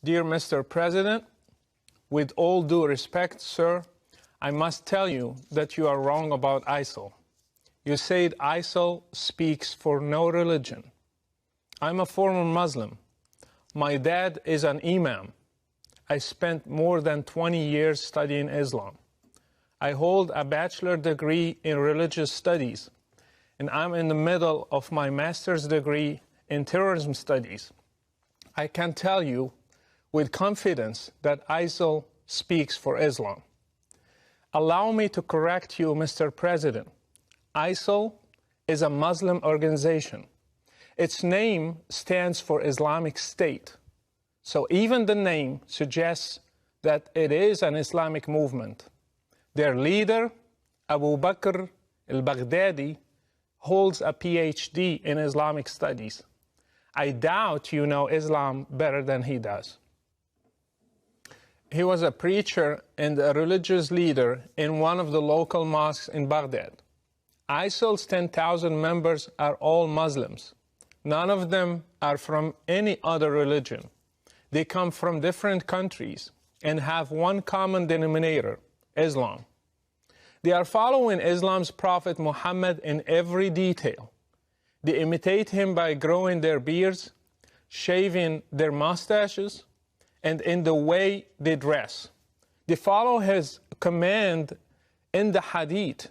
Dear Mr. President, with all due respect, sir, I must tell you that you are wrong about ISIL. You said ISIL speaks for no religion. I'm a former Muslim. My dad is an Imam. I spent more than 20 years studying Islam. I hold a bachelor degree in religious studies, and I'm in the middle of my master's degree in terrorism studies. I can tell you with confidence that ISIL speaks for Islam. Allow me to correct you, Mr. President. ISIL is a Muslim organization. Its name stands for Islamic State. So even the name suggests that it is an Islamic movement. Their leader, Abu Bakr al-Baghdadi, holds a PhD in Islamic studies. I doubt you know Islam better than he does. He was a preacher and a religious leader in one of the local mosques in Baghdad. ISIL's 10,000 members are all Muslims. None of them are from any other religion. They come from different countries and have one common denominator, Islam. They are following Islam's Prophet Muhammad in every detail. They imitate him by growing their beards, shaving their mustaches, and in the way they dress. They follow his command in the hadith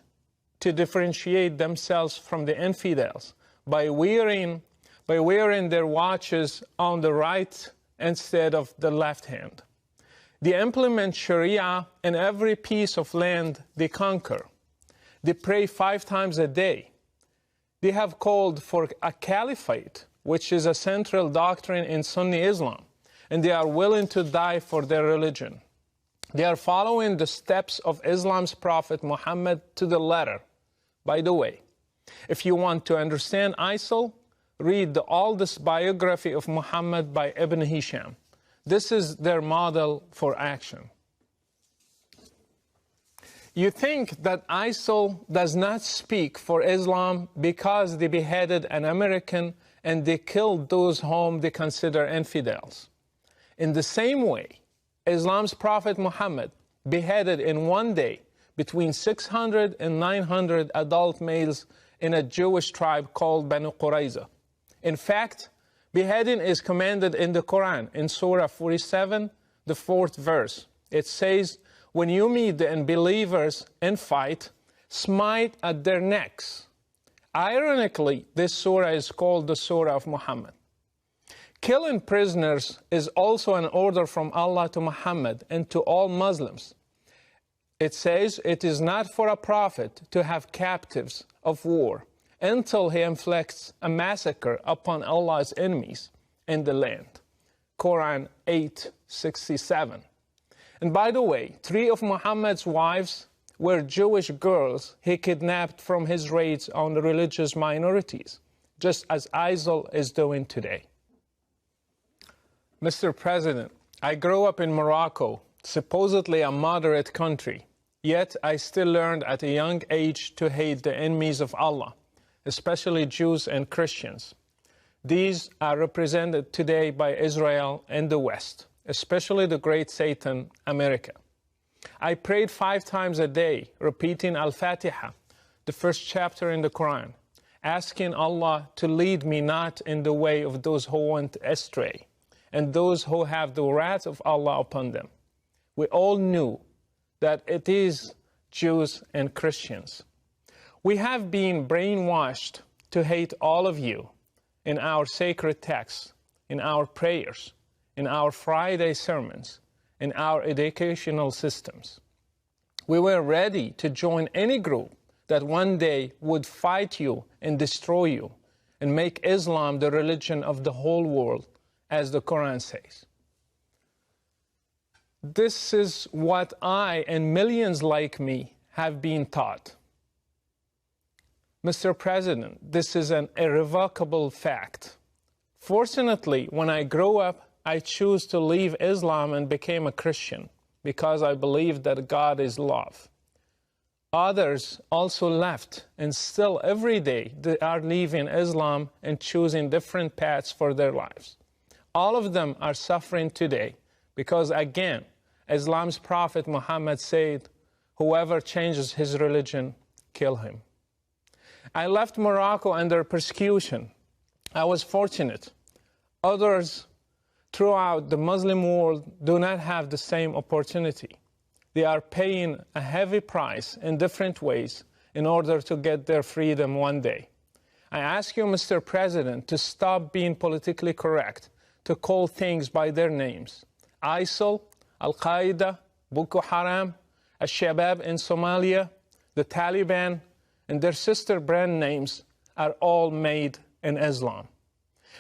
to differentiate themselves from the infidels by wearing their watches on the right instead of the left hand. They implement Sharia in every piece of land they conquer. They pray 5 times a day. They have called for a caliphate, which is a central doctrine in Sunni Islam, and they are willing to die for their religion. They are following the steps of Islam's Prophet Muhammad to the letter. By the way, if you want to understand ISIL, read the oldest biography of Muhammad by Ibn Hisham. This is their model for action. You think that ISIL does not speak for Islam because they beheaded an American and they killed those whom they consider infidels. In the same way, Islam's Prophet Muhammad beheaded in one day between 600 and 900 adult males in a Jewish tribe called Banu Qurayza. In fact, beheading is commanded in the Quran in Surah 47, the 4th verse. It says, when you meet the unbelievers in fight, smite at their necks. Ironically, this surah is called the Surah of Muhammad. Killing prisoners is also an order from Allah to Muhammad and to all Muslims. It says it is not for a prophet to have captives of war until he inflicts a massacre upon Allah's enemies in the land. Quran 8:67. And by the way, 3 of Muhammad's wives were Jewish girls he kidnapped from his raids on the religious minorities, just as ISIL is doing today. Mr. President, I grew up in Morocco, supposedly a moderate country, yet I still learned at a young age to hate the enemies of Allah, especially Jews and Christians. These are represented today by Israel and the West, especially the great Satan, America. I prayed 5 times a day, repeating Al-Fatiha, the first chapter in the Quran, asking Allah to lead me not in the way of those who went astray, and those who have the wrath of Allah upon them. We all knew that it is Jews and Christians. We have been brainwashed to hate all of you in our sacred texts, in our prayers, in our Friday sermons, in our educational systems. We were ready to join any group that one day would fight you and destroy you and make Islam the religion of the whole world, as the Quran says. This is what I and millions like me have been taught. Mr. President, this is an irrevocable fact. Fortunately, when I grew up, I chose to leave Islam and became a Christian because I believed that God is love. Others also left, and still every day they are leaving Islam and choosing different paths for their lives. All of them are suffering today Because again, Islam's Prophet Muhammad said, whoever changes his religion, kill him. I left Morocco under persecution. I was fortunate. Others throughout the Muslim world do not have the same opportunity. They are paying a heavy price in different ways in order to get their freedom one day. I ask you, Mr. President, to stop being politically correct, to call things by their names. ISIL, Al-Qaeda, Boko Haram, Al-Shabaab in Somalia, the Taliban, and their sister brand names are all made in Islam.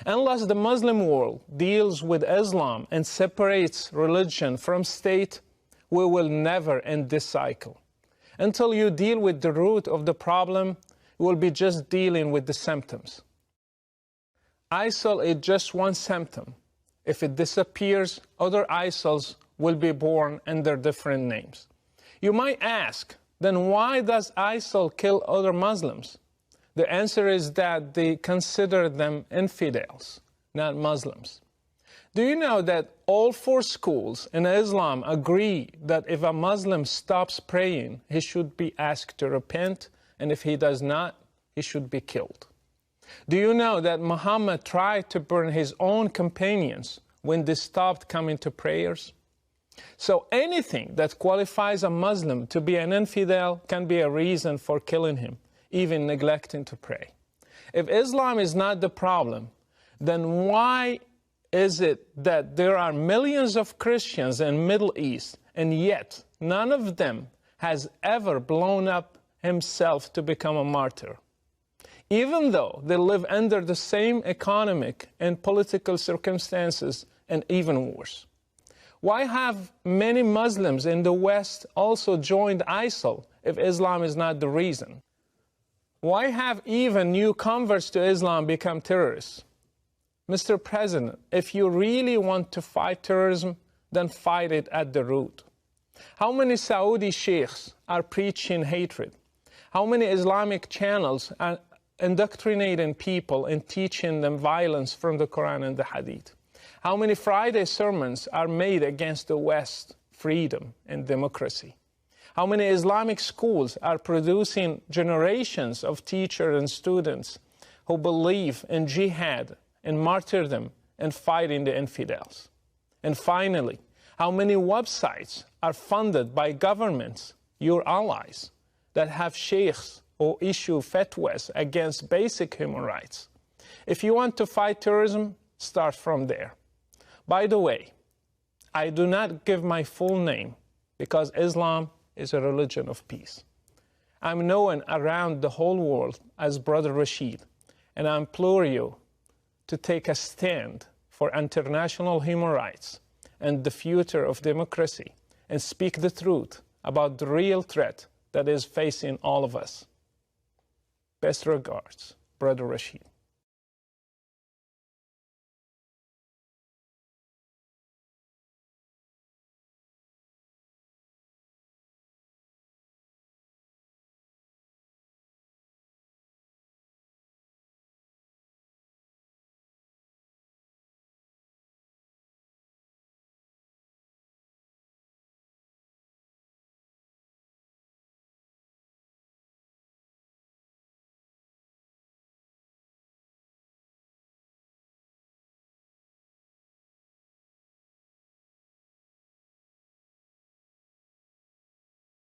Unless the Muslim world deals with Islam and separates religion from state, we will never end this cycle. Until you deal with the root of the problem, you will be just dealing with the symptoms. ISIL is just one symptom. If it disappears, other ISILs will be born under different names. You might ask, then why does ISIL kill other Muslims? The answer is that they consider them infidels, not Muslims. Do you know that all 4 schools in Islam agree that if a Muslim stops praying, he should be asked to repent, and if he does not, he should be killed? Do you know that Muhammad tried to burn his own companions when they stopped coming to prayers? So anything that qualifies a Muslim to be an infidel can be a reason for killing him, even neglecting to pray. If Islam is not the problem, then why is it that there are millions of Christians in the Middle East, and yet none of them has ever blown up himself to become a martyr? Even though they live under the same economic and political circumstances, and even worse. Why have many Muslims in the West also joined ISIL if Islam is not the reason? Why have even new converts to Islam become terrorists? Mr. President, if you really want to fight terrorism, then fight it at the root. How many Saudi sheikhs are preaching hatred? How many Islamic channels are indoctrinating people and teaching them violence from the Quran and the Hadith? How many Friday sermons are made against the West, freedom and democracy? How many Islamic schools are producing generations of teachers and students who believe in jihad and martyrdom and fighting the infidels? And finally, how many websites are funded by governments, your allies, that have sheikhs who issue fatwas against basic human rights? If you want to fight terrorism, start from there. By the way, I do not give my full name because Islam is a religion of peace. I'm known around the whole world as Brother Rachid, and I implore you to take a stand for international human rights and the future of democracy and speak the truth about the real threat that is facing all of us. Best regards, Brother Rachid.